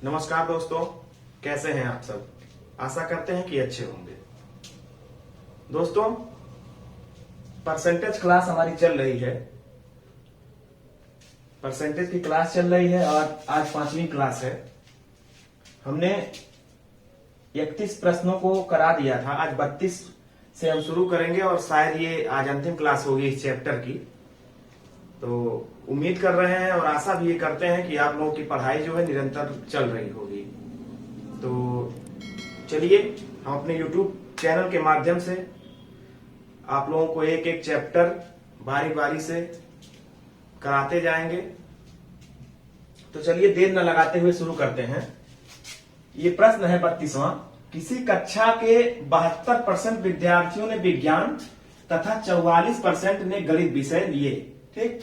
नमस्कार दोस्तों, कैसे हैं आप सब। आशा करते हैं कि अच्छे होंगे। दोस्तों, परसेंटेज क्लास हमारी चल रही है। परसेंटेज की क्लास चल रही है और आज 5वीं क्लास है। हमने 31 प्रश्नों को करा दिया था। आज 32 से हम शुरू करेंगे और शायद ये आज अंतिम क्लास होगी इस चैप्टर की। तो उम्मीद कर रहे हैं और आशा भी ये करते हैं कि आप लोगों की पढ़ाई जो है निरंतर चल रही होगी। तो चलिए, हम अपने YouTube चैनल के माध्यम से आप लोगों को एक एक चैप्टर बारी बारी से कराते जाएंगे। तो चलिए, देर न लगाते हुए शुरू करते हैं। ये प्रश्न है 32वां। किसी कक्षा के 72% विद्यार्थियों ने विज्ञान तथा 44% ने गणित विषय लिए। ठीक,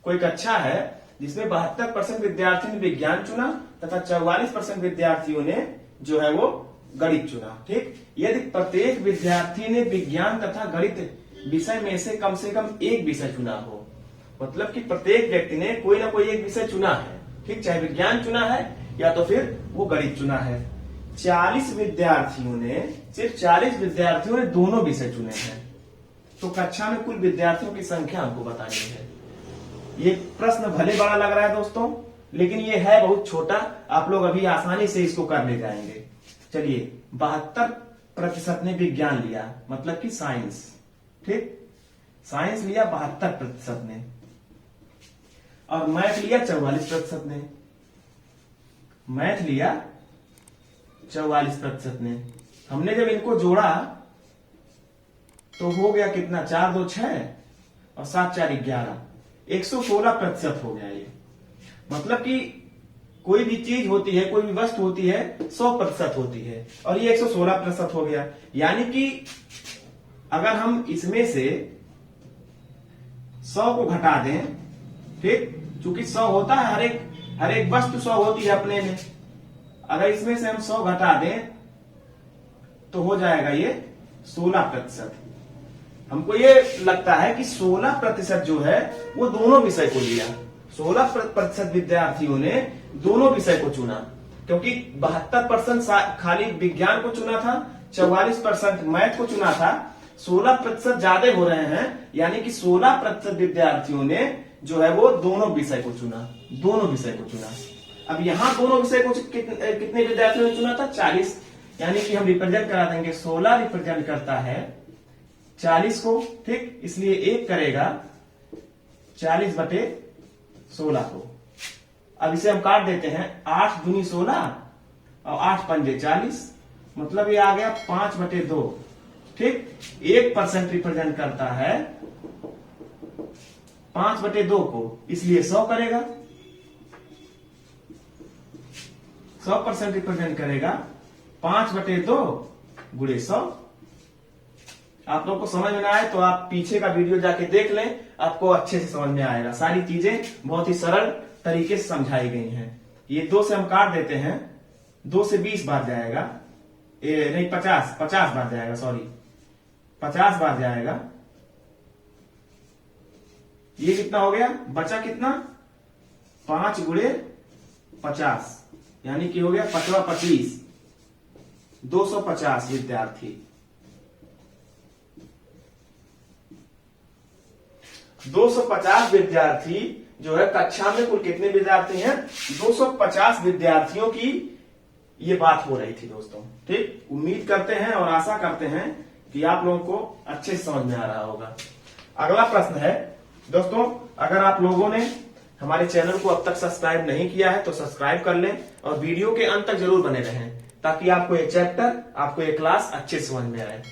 कोई कक्षा है जिसमें 72% विद्यार्थियों ने विज्ञान चुना तथा 44% विद्यार्थियों ने जो है वो गणित चुना। ठीक, यदि प्रत्येक विद्यार्थी ने विज्ञान तथा गणित विषय में से कम एक विषय चुना हो, मतलब कि प्रत्येक व्यक्ति ने कोई ना कोई एक विषय चुना है। ठीक, चाहे विज्ञान चुना है या तो फिर वो गणित चुना है। 40 विद्यार्थियों ने, सिर्फ 40 विद्यार्थियों ने दोनों विषय चुने हैं। तो कक्षा में कुल विद्यार्थियों की संख्या हमको बतानी है। ये प्रश्न भले बड़ा लग रहा है दोस्तों, लेकिन ये है बहुत छोटा। आप लोग अभी आसानी से इसको कर ले जाएंगे। चलिए, 72% ने विज्ञान लिया, मतलब कि साइंस। ठीक, साइंस लिया 72% ने, और मैथ लिया 44% ने। मैथ लिया 44% ने। हमने जब इनको जोड़ा तो हो गया कितना, 4 2 6 और 7 4 11, 116% हो गया ये। मतलब कि कोई भी चीज होती है, कोई भी वस्तु होती है 100% होती है, और ये 116% हो गया। यानी कि अगर हम इसमें से 100 को घटा दें, ठीक, चूंकि 100 होता है, हर एक वस्तु 100 होती है अपने में। अगर इसमें से हम 100 घटा दें तो हो जाएगा ये 16%। हमको ये लगता है कि 16% जो है वो दोनों विषय को लिया। 16% विद्यार्थियों ने दोनों विषय को चुना, क्योंकि 72% खाली विज्ञान को चुना था, 44% मैथ को चुना था। 16% ज्यादा हो रहे हैं, यानी कि 16% विद्यार्थियों ने जो है वो दोनों विषय को चुना, दोनों विषय को चुना। अब यहां दोनों विषय को कितने विद्यार्थियों ने चुना था? 40। यानी कि हम रिप्रेजेंट करा देंगे, 16 रिप्रेजेंट करता है 40 को। ठीक, इसलिए 1 करेगा 40/16 को। अब इसे हम काट देते हैं, 8 दूनी 16 और 8 पंजे 40, मतलब ये आ गया 5/2। ठीक, 1% रिप्रेजेंट करता है 5/2 को, इसलिए 100 करेगा। 100% रिप्रेजेंट करेगा 5/2 गुणे 100। आप लोग को समझ में आए तो आप पीछे का वीडियो जाके देख लें, आपको अच्छे से समझ में आएगा। सारी चीजें बहुत ही सरल तरीके से समझाई गई हैं। ये 2 से हम काट देते हैं, 2 से 20 बार जाएगा, नहीं 50 बार जाएगा, सॉरी 50 बार जाएगा। ये कितना हो गया, बचा कितना, 5 गुणे 50, यानी कि हो गया 25, 250 विद्यार्थी। 250 विद्यार्थी जो है, कक्षा में कुल कितने विद्यार्थी हैं? 250 विद्यार्थियों की ये बात हो रही थी दोस्तों। ठीक, उम्मीद करते हैं और आशा करते हैं कि आप लोगों को अच्छे से समझ में आ रहा होगा। अगला प्रश्न है दोस्तों, अगर आप लोगों ने हमारे चैनल को अब तक सब्सक्राइब नहीं किया है तो सब्सक्राइब कर लें और वीडियो के अंत तक जरूर बने रहें, ताकि आपको ये चैप्टर, आपको ये क्लास अच्छे से समझ में आए।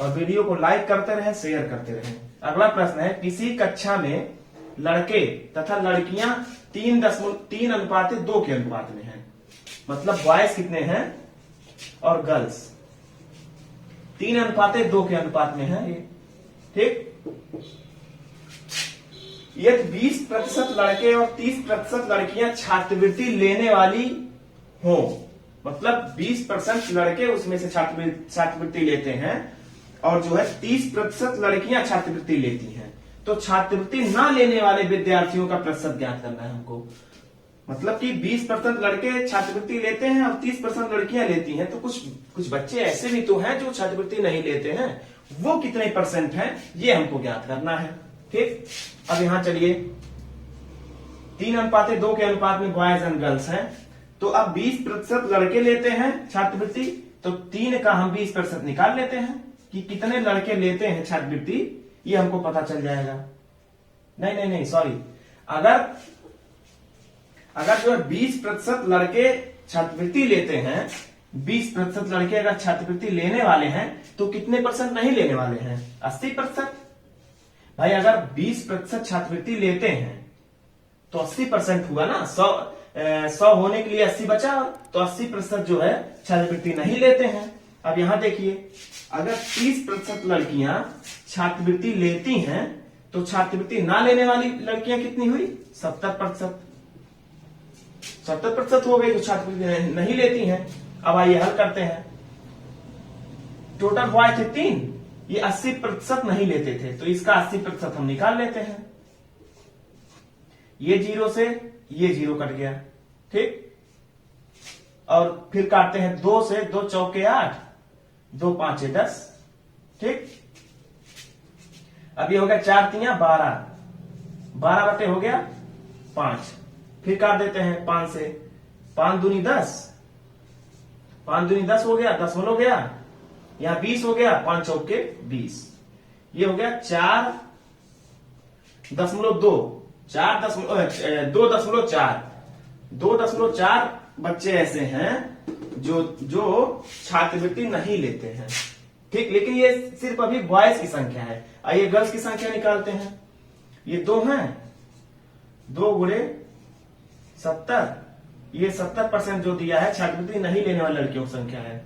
और वीडियो को लाइक करते रहें, शेयर करते रहें। अगला प्रश्न है, किसी कक्षा में लड़के तथा लड़कियां 3:2 के अनुपात में हैं। मतलब बॉयज कितने हैं और गर्ल्स 3:2 के अनुपात में है ये। ठीक, यदि 20% लड़के और 30% लड़कियां छात्रवृत्ति लेने वाली हो, मतलब 20% लड़के उसमें से छात्रवृत्ति लेते हैं और जो है 30% लड़कियां छात्रवृत्ति लेती हैं, तो छात्रवृत्ति ना लेने वाले विद्यार्थियों का प्रतिशत ज्ञात करना है हमको। मतलब कि 20% लड़के छात्रवृत्ति लेते हैं और 30% लड़कियां लेती हैं। तो कुछ बच्चे ऐसे भी तो हैं जो छात्रवृत्ति नहीं लेते हैं, वो कितने परसेंट हैं ये हमको ज्ञात करना है। ठीक, अब यहां चलिए 3:2 के अनुपात में बॉयज एंड गर्ल्स हैं, तो अब 20% लड़के लेते हैं छात्रवृत्ति, तो 3 का हम 20% निकाल लेते हैं कि कितने लड़के लेते हैं छात्रवृत्ति, ये हमको पता चल जाएगा। नहीं सॉरी, अगर जो 20% लड़के छात्रवृत्ति लेते हैं, 20% लड़के अगर छात्रवृत्ति लेने वाले हैं, तो कितने परसेंट नहीं लेने वाले हैं? 80%। भाई अगर 20% छात्रवृत्ति लेते हैं तो 80% हुआ ना, 100 होने के लिए 80 बचा, तो 80% जो है छात्रवृत्ति नहीं लेते हैं। अब यहां देखिए, अगर 30% लड़कियां छात्रवृत्ति लेती हैं, तो छात्रवृत्ति ना लेने वाली लड़कियां कितनी हुई? 70%। 70% हो गई जो छात्रवृत्ति नहीं लेती हैं। अब आइए हल करते हैं। टोटल बॉय थे 3, ये 80% नहीं लेते थे, तो इसका 80% हम निकाल लेते हैं। ये 0 से ये 0 कट गया। ठीक, और फिर काटते हैं 2 से, 2 चौके 8, 2 5 10। ठीक, अब ये हो गया 4 तियां 12, 12 बटे हो गया 5। फिर काट देते हैं 5 से, 5 दूनी 10, 5 दूनी 10 हो गया, 10 हो गया, यहां 20 हो गया, 5 चौके 20। ये हो गया 4.2, 2.4 बच्चे ऐसे हैं जो छात्रवृत्ति नहीं लेते हैं। ठीक, लेकिन ये सिर्फ अभी बॉयज की संख्या है। आइए गर्ल्स की संख्या निकालते हैं। ये 2 हैं, 2 गुणे 70, ये 70% जो दिया है छात्रवृत्ति नहीं लेने वाली लड़कियों की संख्या है।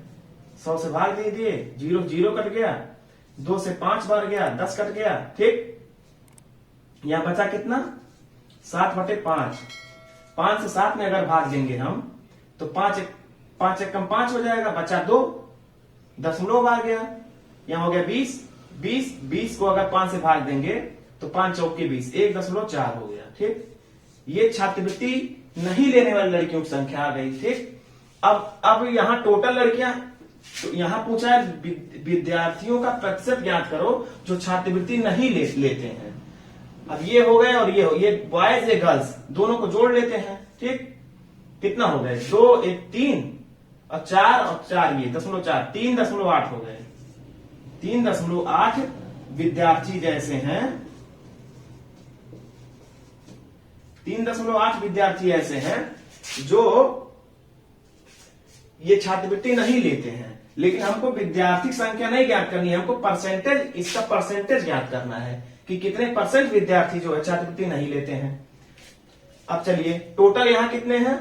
100 से भाग दे दिए, 0 0 कट गया, 2 से 5 बार गया, 10 कट गया। ठीक, यहां बचा कितना? 7/5। 5 से 7 में अगर भाग देंगे हम, तो 5 1 कम 5 हो जाएगा, बचा 2, 10 आ गया, यहां हो गया 20 को अगर 5 से भाग देंगे तो 5 चौके 20, 1.4 हो गया। ठीक, ये छात्रवृत्ति नहीं लेने वाली लड़कियों की संख्या आ गई। ठीक, अब यहां टोटल लड़कियां, तो यहां पूछा है विद्यार्थियों का प्रतिशत ज्ञात करो जो छात्रवृत्ति नहीं लेते हैं। अब ये हो गए और ये बॉयज ये गर्ल्स दोनों को जोड़ लेते हैं। ठीक, कितना हो गए? 2 1 3 और 4 ये 0.4, 3.8 हो गए। 3.8 विद्यार्थी जैसे हैं, 3.8 विद्यार्थी ऐसे हैं जो ये छात्रवृत्ति नहीं लेते हैं। लेकिन हमको विद्यार्थी संख्या नहीं ज्ञात करनी है, हमको परसेंटेज, इसका परसेंटेज ज्ञात करना है कि कितने परसेंट विद्यार्थी जो है छात्रवृत्ति नहीं लेते हैं। अब चलिए टोटल यहां कितने हैं?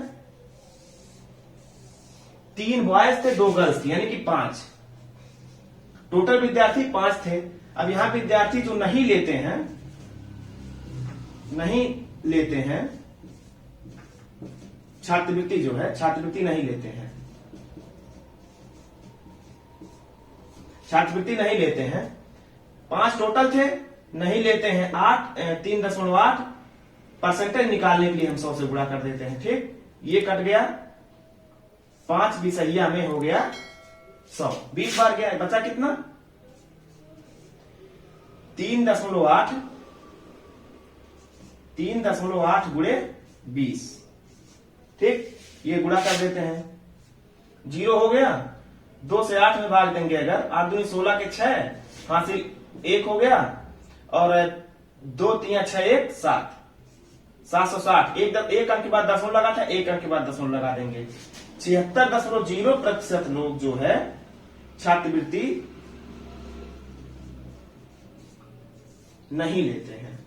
3 बॉयज थे, 2 गर्ल्स थी, यानी कि 5। टोटल विद्यार्थी 5 थे। अब यहां विद्यार्थी जो नहीं लेते हैं छात्रवृत्ति, जो है छात्रवृत्ति नहीं लेते हैं, छात्रवृत्ति नहीं लेते हैं। 5 टोटल थे, नहीं लेते हैं 3.8। परसेंटेज निकालने के लिए हम 100 से गुणा कर देते हैं। ठीक, ये कट गया, 5 बीसैया में हो गया 100, 20 बार गया, बचा कितना? 3.8 गुणे 20। ठीक, ये गुणा कर देते हैं, 0 हो गया, 2 से 8 में भाग देंगे अगर, 8 दूनी 16 के 6, हासिल 1 हो गया, और 2 3 6 1 7, 760। एक अंक के बाद 10 लगा था, 1 अंक के बाद 10 लगा देंगे। 76.0% लोग जो है छात्रवृत्ति नहीं लेते हैं।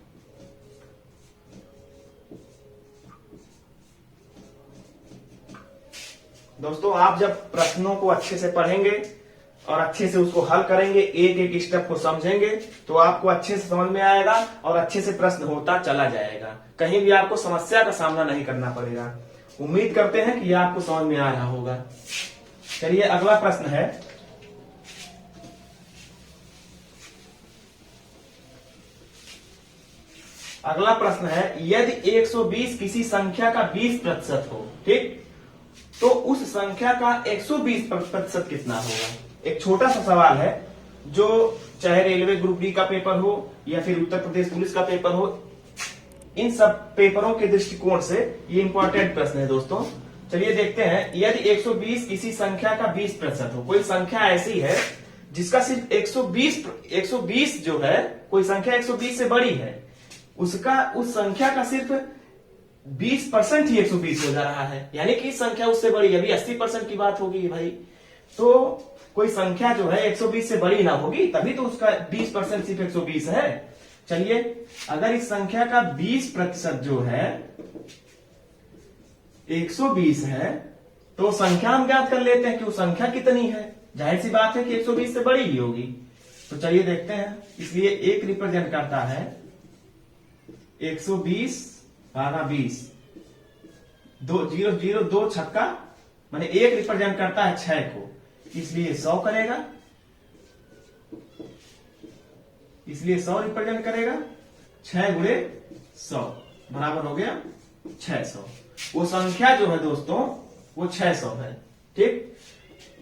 दोस्तों, आप जब प्रश्नों को अच्छे से पढ़ेंगे और अच्छे से उसको हल करेंगे, एक एक स्टेप को समझेंगे, तो आपको अच्छे से समझ में आएगा और अच्छे से प्रश्न होता चला जाएगा। कहीं भी आपको समस्या का सामना नहीं करना पड़ेगा। उम्मीद करते हैं कि यह आपको समझ में आ रहा होगा। चलिए अगला प्रश्न है, अगला प्रश्न है, यदि 120 किसी संख्या का 20% हो, ठीक, तो उस संख्या का 120% कितना होगा। एक छोटा सा सवाल है, जो चाहे रेलवे ग्रुप डी का पेपर हो या फिर उत्तर प्रदेश पुलिस का पेपर हो, इन सब पेपरों के दृष्टिकोण से ये इंपॉर्टेंट प्रश्न है दोस्तों। चलिए देखते हैं, यदि 120 किसी संख्या का 20% हो, कोई संख्या ऐसी है जिसका सिर्फ 120 जो है, कोई संख्या 120 से बड़ी है, उसका उस संख्या का सिर्फ 20% ही 120 हो जा रहा है, यानी कि संख्या उससे बड़ी, अभी 80% की बात होगी भाई। तो कोई संख्या जो है 120 से बड़ी ना होगी, तभी तो उसका 20% सिर्फ 120 है। चलिए, अगर इस संख्या का 20% जो है 120 है, तो संख्या हम ज्ञात कर लेते हैं कि वो संख्या कितनी है। जाहिर सी बात है कि 120 से बड़ी ही होगी। तो चलिए देखते हैं, इसलिए एक रिप्रेजेंट करता है 120 भागा 20, 2 0 0 2 छक्का, माने एक रिप्रेजेंट करता है 6 को, इसलिए 100 करेगा, इसलिए 100 रिप्रेजेंट करेगा। 6 गुणे 100 बराबर हो गया 600। वो संख्या जो है दोस्तों वो 600 है, ठीक।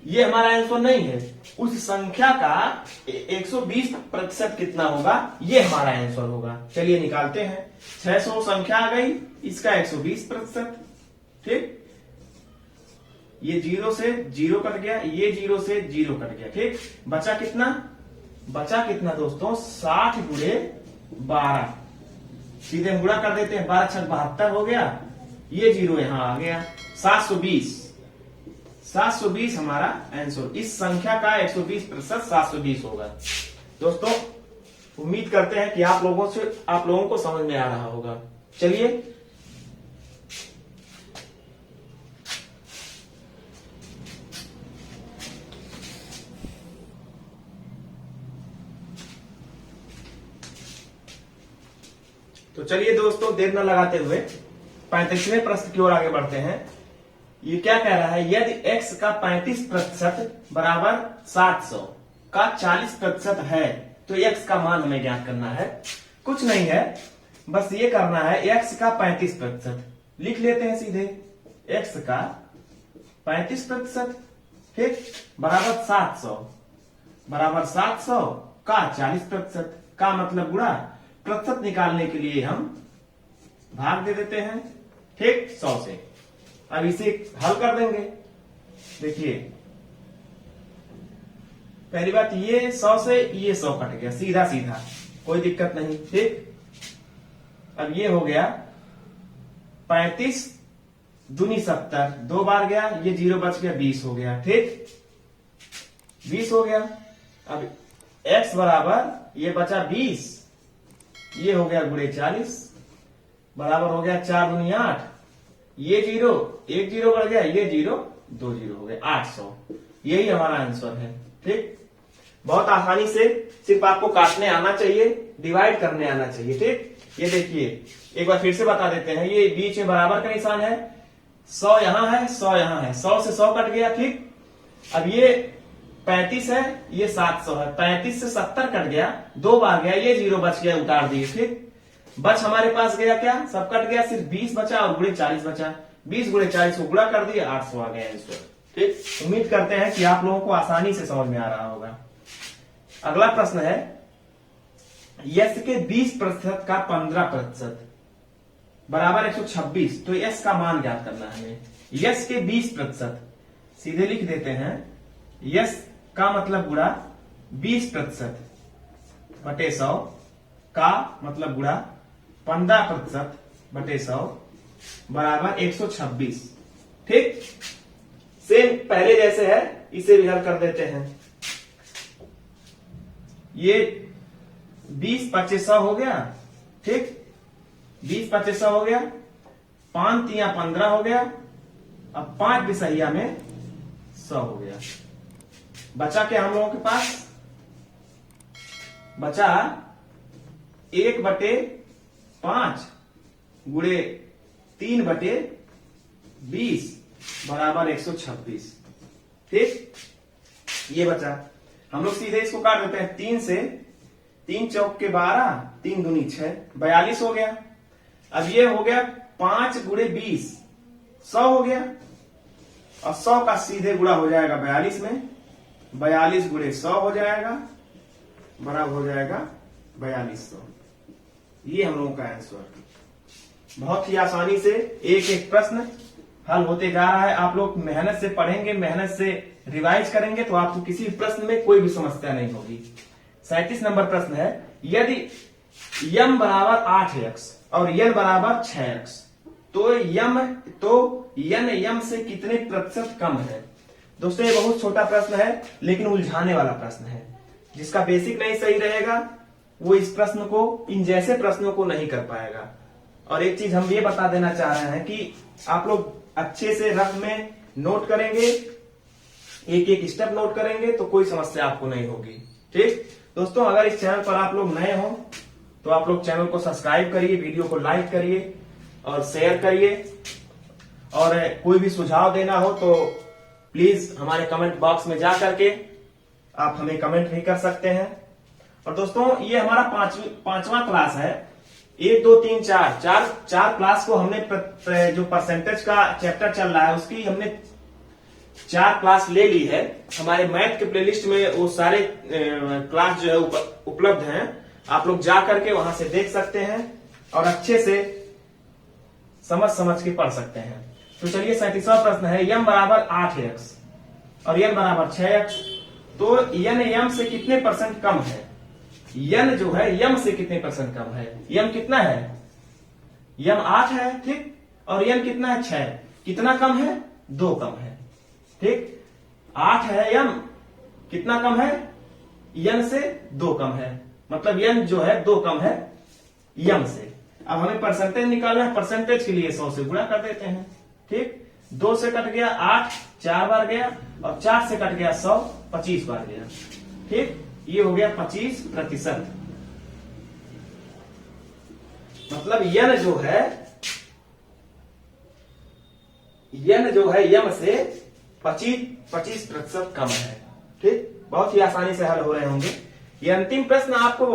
ये हमारा आंसर नहीं है, उस संख्या का 120% कितना होगा, ये हमारा आंसर होगा। चलिए निकालते हैं, 600 संख्या आ गई, इसका 120%, ठीक। ये 0 से 0 कट गया, ये 0 से 0 कट गया, ठीक। बचा कितना दोस्तों, 60 गुणे 12, सीधे हम गुणा कर देते हैं, 12 छक 72 हो गया, ये 0 यहां आ गया, 720 हमारा आंसर। इस संख्या का 120% 720 होगा। दोस्तों उम्मीद करते हैं कि आप लोगों को समझ में आ रहा होगा। चलिए दोस्तों देर न लगाते हुए 35वें प्रश्न की ओर आगे बढ़ते हैं। ये क्या कह रहा है, यदि x का 35% बराबर 700 का 40% है, तो x का मान हमें ज्ञात करना है। कुछ नहीं है, बस ये करना है, x का 35% लिख लेते हैं सीधे, x का 35%, ठीक, बराबर 700 का 40% का मतलब गुणा, प्रतिशत निकालने के लिए हम भाग दे देते हैं, ठीक, 100 से। अब इसे हल कर देंगे। देखिए पहली बात, ये 100 से ये 100 कट गया, सीधा सीधा, कोई दिक्कत नहीं, ठीक। अब ये हो गया 35 दूनी 70, 2 बार गया, ये 0 बच गया, 20 हो गया, ठीक, 20 हो गया। अब x बराबर ये बचा 20, ये हो गया गुणे 40, बराबर हो गया 4 दूनी 8, ये 0 1 0 बढ़ गया, ये 0 2 0 हो गया, 800। यही हमारा आंसर है, ठीक। बहुत आसानी से, सिर्फ आपको काटने आना चाहिए, डिवाइड करने आना चाहिए, ठीक। ये देखिए एक बार फिर से बता देते हैं, ये बीच में बराबर का निशान है, 100 यहां है, 100 यहां है, 100 से 100 कट गया, ठीक। अब ये 35 है, ये 700 है, 35 से 70 कट गया, 2 बार गया, ये 0 बच गया, उतार दिए, ठीक। बच हमारे पास गया क्या, सब कट गया, सिर्फ 20 बचा और गुणे 40 बचा, 20 गुणे 40 को गुणा कर दिया, 800 आ गया आंसर, ठीक। उम्मीद करते हैं कि आप लोगों को आसानी से समझ में आ रहा होगा। अगला प्रश्न है, यस के 20% का 15% बराबर 126, तो यस का मान ज्ञात करना है हमें। यस के 20% सीधे लिख देते हैं, यस का मतलब गुणा 20% बटे 100 का मतलब गुणा 15% बटे 100 बराबर 126, ठीक। सेम पहले जैसे है, इसे भी हल कर देते हैं। ये 20 25 100 हो गया, ठीक, 20 25 100 हो गया, 5 3 15 हो गया, अब 5 बिसहिया में 100 हो गया। बचा क्या हम लोगों के पास, बचा 1/5 गुणे 3/20 बराबर 126, ठीक। ये बचा, हम लोग सीधे इसको काट देते हैं, 3 से 3 चौक के 12, 3 दूनी 6, 42 हो गया। अब ये हो गया 5 गुणे 20, 100 हो गया। और 100 का सीधे गुणा हो जाएगा 42 में, 42 गुणे 100 हो जाएगा, बराबर हो जाएगा 4200। ये हम लोगों का आंसर। बहुत ही आसानी से एक एक प्रश्न हल होते जा रहा है। आप लोग मेहनत से पढ़ेंगे, मेहनत से रिवाइज करेंगे तो आपको किसी भी प्रश्न में कोई भी समस्या नहीं होगी। 37 नंबर प्रश्न है, यदि यम बराबर 8x और यन बराबर 6x तो यन यम से कितने प्रतिशत कम है। दोस्तों ये बहुत छोटा प्रश्न है लेकिन उलझाने वाला प्रश्न है। जिसका बेसिक नहीं सही रहेगा वो इस प्रश्न को, इन जैसे प्रश्नों को नहीं कर पाएगा। और एक चीज हम ये बता देना चाह रहे हैं कि आप लोग अच्छे से रफ में नोट करेंगे, एक एक स्टेप नोट करेंगे तो कोई समस्या आपको नहीं होगी। ठीक दोस्तों, अगर इस चैनल पर आप लोग नए हो तो आप लोग चैनल को सब्सक्राइब करिए, वीडियो को लाइक करिए और शेयर करिए। और कोई भी सुझाव देना हो तो प्लीज हमारे कमेंट बॉक्स में जा करके आप हमें कमेंट भी कर सकते हैं। और दोस्तों ये हमारा पांचवा क्लास है। 1 2 3 4 क्लास को हमने जो परसेंटेज का चैप्टर चल रहा है उसकी हमने 4 क्लास ले ली है। हमारे मैथ के प्लेलिस्ट में वो सारे क्लास जो है उपलब्ध हैं। आप लोग जा करके वहां से देख सकते हैं और अच्छे से समझ के पढ़ सकते हैं। तो चलिए 37वां प्रश्न है, यम बराबर 8x और यन बराबर 6x तो यन यम से कितने परसेंट कम है। यन जो है यम से कितने परसेंट कम है। यम कितना है, यम 8 है, ठीक, और यन कितना है 6, कितना कम है, 2 कम है। ठीक, 8 है यम, कितना कम है, यन से 2 कम है, मतलब यन जो है 2 कम है यम से। अब हमें परसेंटेज निकालना है, परसेंटेज के लिए 100 से गुणा कर देते हैं। ठीक, 2 से कट गया 8, 4 बार गया, और 4 से कट गया 100, 25 बार गया। ठीक, ये हो गया 25%। मतलब यन जो है यम से 25% कम है। ठीक, बहुत ही आसानी से हल हो रहे होंगे। ये अंतिम प्रश्न आपको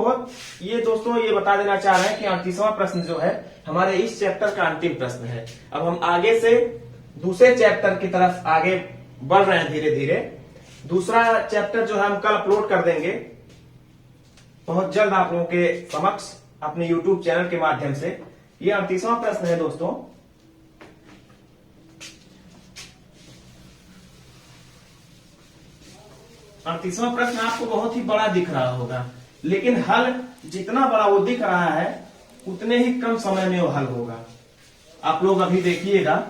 ये दोस्तों ये बता देना चाह रहे हैं कि 38वां प्रश्न जो है हमारे इस चैप्टर का अंतिम प्रश्न है। अब हम आगे से दूसरे चैप्टर की तरफ आगे बढ़ रहे हैं धीरे धीरे। दूसरा चैप्टर जो है हम कल अपलोड कर देंगे बहुत जल्द आप लोगों के समक्ष अपने YouTube चैनल के माध्यम से। ये 38वां प्रश्न है दोस्तों, और 38वां प्रश्न आपको बहुत ही बड़ा दिख रहा होगा, लेकिन हल जितना बड़ा वो दिख रहा है उतने ही कम समय में वो हल होगा। आप लोग अभी देखिएगा,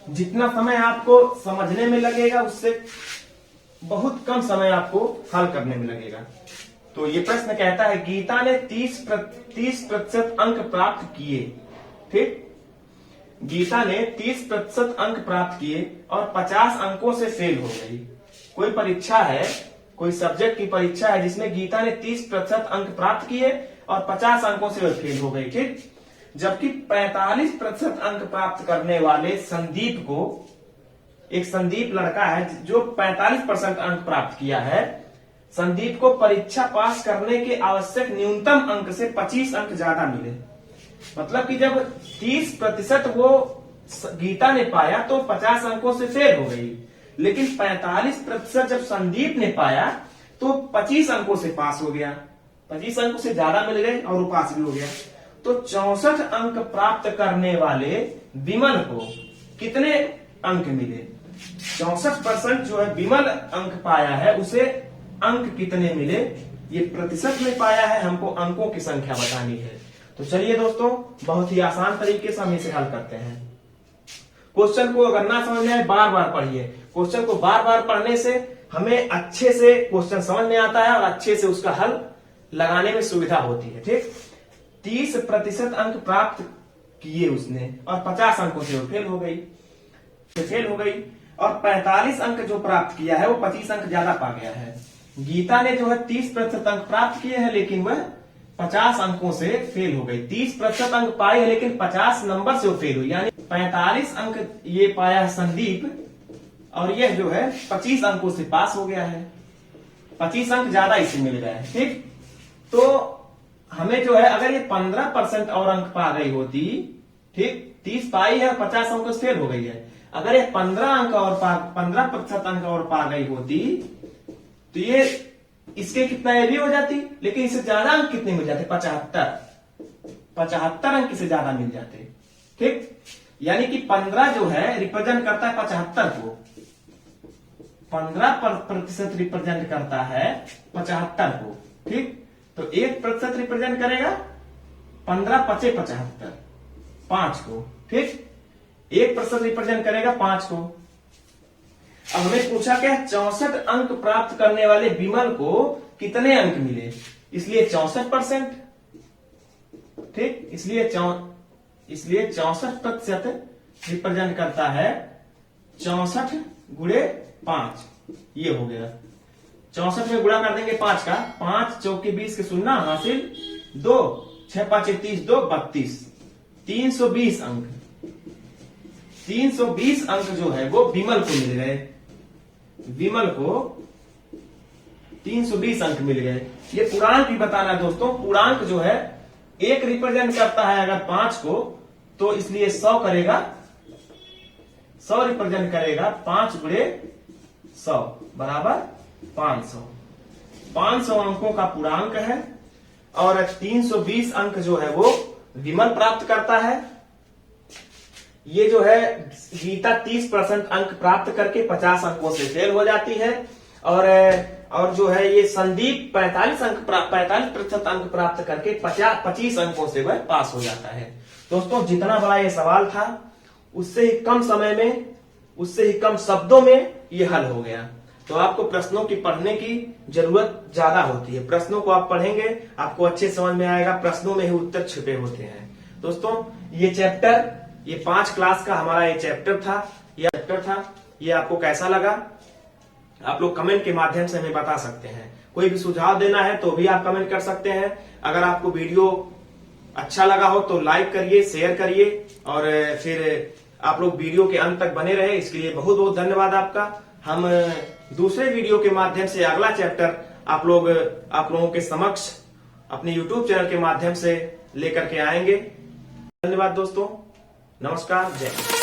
जितना समय आपको समझने में लगेगा उससे बहुत कम समय आपको हल करने में लगेगा। तो ये प्रश्न कहता है, गीता ने 30% अंक प्राप्त किए। ठीक, गीता ने 30% अंक प्राप्त किए और 50 अंकों से फेल हो गई। कोई परीक्षा है, कोई सब्जेक्ट की परीक्षा है जिसमें गीता ने 30% अंक प्राप्त किए और 50 अंकों से वह फेल हो गई। ठीक, जबकि 45% अंक प्राप्त करने वाले संदीप को, एक संदीप लड़का है जो 45% अंक प्राप्त किया है, संदीप को परीक्षा पास करने के आवश्यक न्यूनतम अंक से 25 अंक ज्यादा मिले। मतलब कि जब 30% वो गीता ने पाया तो 50 अंकों से फेल हो गई, लेकिन 45% जब संदीप ने पाया तो 25 अंकों से पास हो गया। 25 अंकों से ज्यादा मिल गए और वो पास भी हो गया। तो 64 अंक प्राप्त करने वाले विमल को कितने अंक मिले। 64% जो है विमल अंक पाया है, उसे अंक कितने मिले, ये प्रतिशत में पाया है, हमको अंकों की संख्या बतानी है। तो चलिए दोस्तों, बहुत ही आसान तरीके से हम इसे हल करते हैं। क्वेश्चन को अगर ना समझ में आए बार बार पढ़िए। क्वेश्चन को बार बार पढ़ने से हमें अच्छे से क्वेश्चन समझ में आता है और अच्छे से उसका हल लगाने में सुविधा होती है। ठीक, 30% अंक प्राप्त किए उसने और 50 अंकों से वो फेल हो गई और 45 अंक जो प्राप्त किया है वो 25 अंक ज्यादा पा गया है। गीता ने जो है 30% अंक प्राप्त किए हैं लेकिन वह 50 अंकों से फेल हो गई। 30% अंक पाए है लेकिन 50 नंबर से वो फेल हुई, यानी 45 अंक ये पाया है संदीप और यह जो है 25 अंकों से पास हो गया है। 25 अंक ज्यादा इसे मिल गया है। ठीक, तो हमें जो है अगर ये 15% और अंक पा गई होती, ठीक, 30 पाई है, 50 अंक तो फेल हो गई है, अगर ये 15% अंक और पा गई होती तो ये इसके कितना ये भी हो जाती, लेकिन इससे ज्यादा अंक कितने मिल जाते, 75 अंक इससे ज्यादा मिल जाते, ठीक। यानी कि 15 जो है रिप्रेजेंट करता है 75 को, 15% रिप्रेजेंट करता है 75 को, ठीक। तो 1% रिप्रेजेंट करेगा 15 पचे 75, 5 को, ठीक। 1% रिप्रेजेंट करेगा 5 को। अब हमें पूछा क्या, 64 अंक प्राप्त करने वाले विमल को कितने अंक मिले, इसलिए 64%, ठीक। इसलिए 64% रिप्रेजेंट करता है 64 गुणे 5, ये हो गया। 64 में गुणा कर देंगे 5 का, 5 चौके 20 के शून्य हासिल 2, 6 5 30 2 32, 320 अंक। 320 अंक जो है वो विमल को मिल गए, विमल को 320 अंक मिल गए। ये पूर्णांक भी बताना दोस्तों, पूर्णांक जो है 1 रिप्रेजेंट करता है अगर 5 को, तो इसलिए 100 करेगा, 100 रिप्रेजेंट करेगा 5 गुणे 100 बराबर 500। 500 अंकों का पूर्णांक है और 320 अंक जो है वो विमल प्राप्त करता है। ये जो है गीता 30% अंक प्राप्त करके 50 अंकों से फेल हो जाती है, और जो है ये संदीप 45% अंक प्राप्त करके 25 अंकों से वह पास हो जाता है। दोस्तों जितना बड़ा ये सवाल था उससे ही कम समय में, उससे ही कम शब्दों में ये हल हो गया। तो आपको प्रश्नों की पढ़ने की जरूरत ज्यादा होती है, प्रश्नों को आप पढ़ेंगे आपको अच्छे समझ में आएगा, प्रश्नों में ही उत्तर छिपे होते हैं। दोस्तों ये चैप्टर, ये 5 क्लास का हमारा ये चैप्टर था, ये आपको कैसा लगा आप लोग कमेंट के माध्यम से हमें बता सकते हैं। कोई भी सुझाव देना है तो भी आप कमेंट कर सकते हैं। अगर आपको वीडियो अच्छा लगा हो तो लाइक करिए, शेयर करिए, और फिर आप लोग वीडियो के अंत तक बने रहे, इसके लिए बहुत बहुत धन्यवाद आपका। हम दूसरे वीडियो के माध्यम से अगला चैप्टर आप लोगों के समक्ष अपने YouTube चैनल के माध्यम से लेकर के आएंगे। धन्यवाद दोस्तों, नमस्कार, जय हिंद।